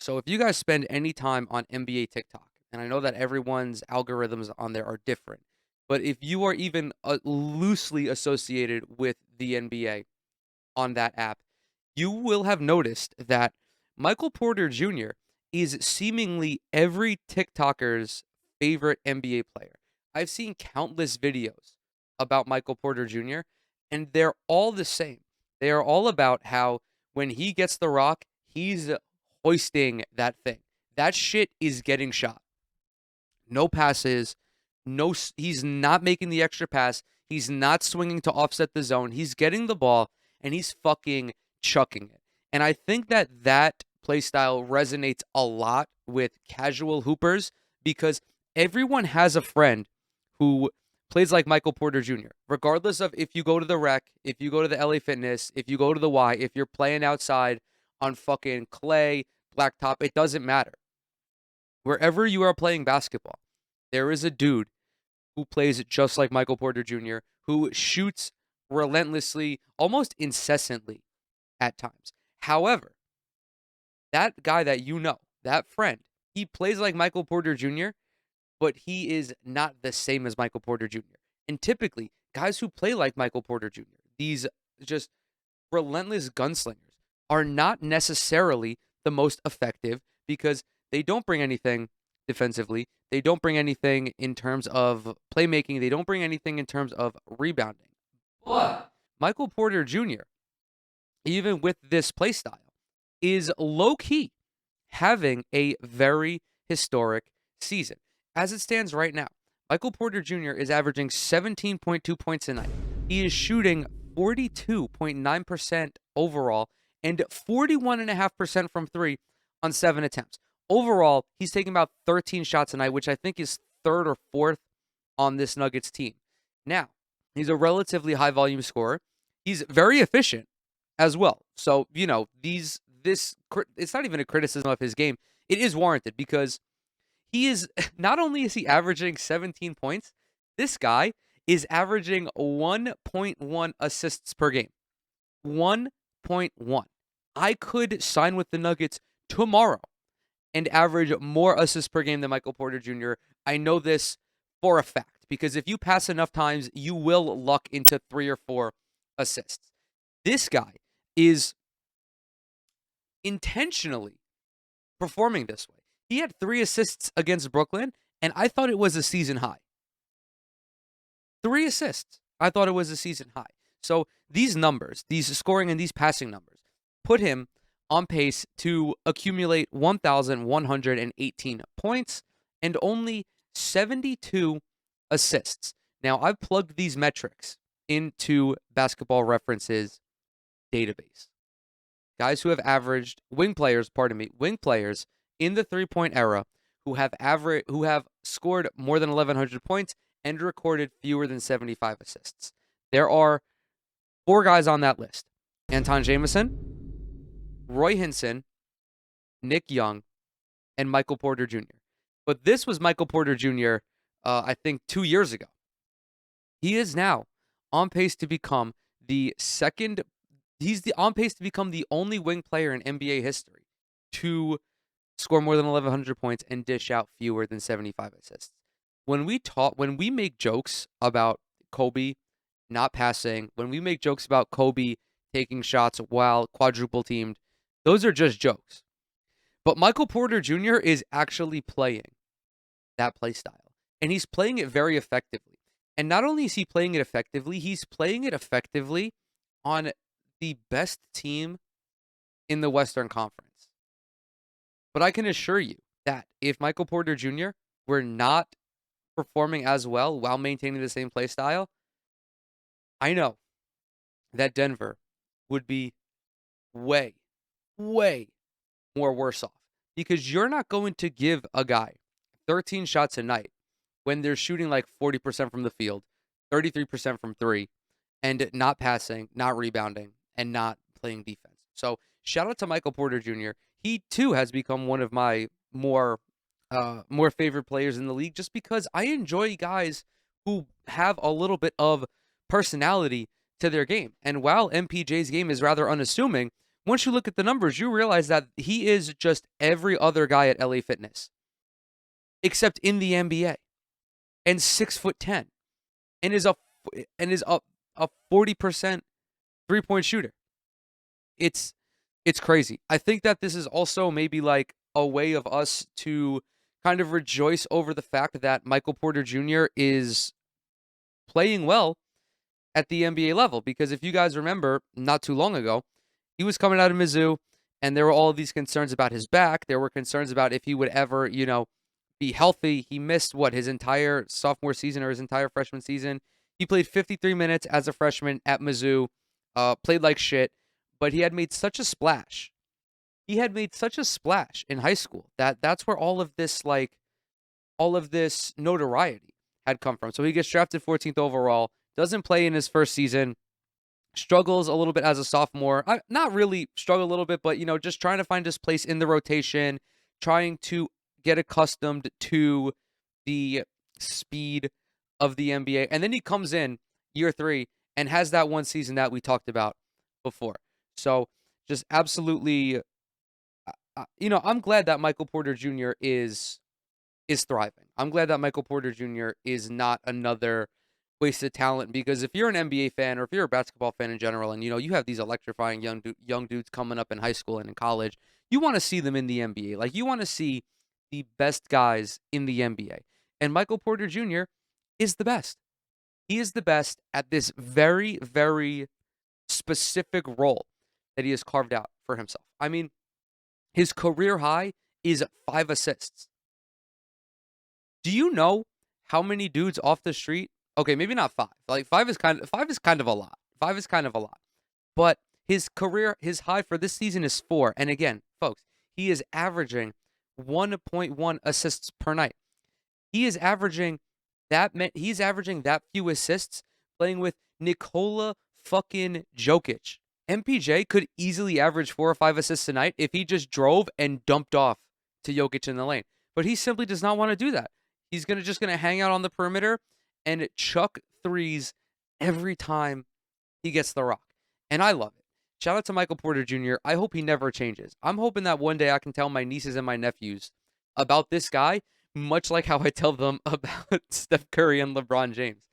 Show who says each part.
Speaker 1: So if you guys spend any time on NBA TikTok, and I know that everyone's algorithms on there are different, but if you are even loosely associated with the NBA on that app, you will have noticed that Michael Porter Jr. is seemingly every TikToker's favorite NBA player. I've seen countless videos about Michael Porter Jr., and they're all the same. They are all about how when he gets the rock, he's hoisting that thing. That shit is getting shot. No passes, he's not making the extra pass. He's not swinging to offset the zone. He's getting the ball and he's fucking chucking it. And I think that play style resonates a lot with casual hoopers because everyone has a friend who plays like Michael Porter Jr. Regardless of if you go to the Rec, if you go to the LA Fitness, if you go to the Y, if you're playing outside on fucking clay, blacktop, it doesn't matter. Wherever you are playing basketball, there is a dude who plays just like Michael Porter Jr., who shoots relentlessly, almost incessantly at times. However, that guy that you know, that friend, he plays like Michael Porter Jr., but he is not the same as Michael Porter Jr. And typically, guys who play like Michael Porter Jr., these just relentless gunslingers, are not necessarily the most effective because they don't bring anything defensively. They don't bring anything in terms of playmaking. They don't bring anything in terms of rebounding. But Michael Porter Jr., even with this play style, is low key having a very historic season. As it stands right now, Michael Porter Jr. is averaging 17.2 points a night. He is shooting 42.9% overall and 41.5% from three on 7 attempts. Overall, he's taking about 13 shots a night, which I think is third or fourth on this Nuggets team. Now, he's a relatively high volume scorer. He's very efficient as well. So, it's not even a criticism of his game. It is warranted because he is not only is he averaging 17 points, this guy is averaging 1.1 assists per game. 1.1. I could sign with the Nuggets tomorrow and average more assists per game than Michael Porter Jr. I know this for a fact because if you pass enough times, you will luck into 3 or 4 assists. This guy is intentionally performing this way. He had 3 assists against Brooklyn, and I thought it was a season high. 3 assists. I thought it was a season high. So these numbers, these scoring and these passing numbers, put him on pace to accumulate 1,118 points and only 72 assists. Now, I've plugged these metrics into Basketball Reference's database. Guys who have averaged wing players in the three-point era who have scored more than 1,100 points and recorded fewer than 75 assists. There are 4 guys on that list: Anton Jameson, Roy Hinson, Nick Young, and Michael Porter Jr. But this was Michael Porter Jr., I think 2 years ago. He is now on pace to become the second. On pace to become the only wing player in NBA history to score more than 1,100 points and dish out fewer than 75 assists. When we make jokes about Kobe not passing, when we make jokes about Kobe taking shots while quadruple teamed, those are just jokes. But Michael Porter Jr. is actually playing that play style, and he's playing it very effectively. And not only is he playing it effectively, he's playing it effectively on the best team in the Western Conference. But I can assure you that if Michael Porter Jr. were not performing as well while maintaining the same play style, I know that Denver would be way, way more worse off because you're not going to give a guy 13 shots a night when they're shooting like 40% from the field, 33% from three, and not passing, not rebounding, and not playing defense. So shout out to Michael Porter Jr. He too has become one of my more favorite players in the league just because I enjoy guys who have a little bit of personality to their game. And while MPJ's game is rather unassuming, once you look at the numbers, you realize that he is just every other guy at LA Fitness, except in the NBA, and 6'10", and is a 40% 3-point shooter. It's crazy. I think that this is also maybe like a way of us to kind of rejoice over the fact that Michael Porter Jr. is playing well at the NBA level. Because if you guys remember, not too long ago, he was coming out of Mizzou, and there were all of these concerns about his back. There were concerns about if he would ever, be healthy. He missed his entire sophomore season or his entire freshman season. He played 53 minutes as a freshman at Mizzou, played like shit, but he had made such a splash. He had made such a splash in high school that's where all of this notoriety had come from. So he gets drafted 14th overall, doesn't play in his first season, struggles a little bit as a sophomore. Not really struggle a little bit, but just trying to find his place in the rotation, trying to get accustomed to the speed of the NBA. And then he comes in year 3 and has that one season that we talked about before. So just absolutely, I'm glad that Michael Porter Jr. is thriving. I'm glad that Michael Porter Jr. is not another wasted talent, because if you're an NBA fan or if you're a basketball fan in general, and you have these electrifying young dudes coming up in high school and in college, you want to see them in the NBA. Like, you want to see the best guys in the NBA. And Michael Porter Jr. is the best. He is the best at this very, very specific role that he has carved out for himself. I mean, his career high is 5 assists. Do you know how many dudes off the street? Okay, maybe not 5. Like, 5 is kind of a lot. 5 is kind of a lot. But his high for this season is 4. And again, folks, he is averaging 1.1 assists per night. He is averaging that few assists playing with Nikola fucking Jokic. MPJ could easily average 4 or 5 assists a night if he just drove and dumped off to Jokic in the lane. But he simply does not want to do that. He's just gonna hang out on the perimeter and chuck threes every time he gets the rock. And I love it. Shout out to Michael Porter Jr. I hope he never changes. I'm hoping that one day I can tell my nieces and my nephews about this guy, much like how I tell them about Steph Curry and LeBron James.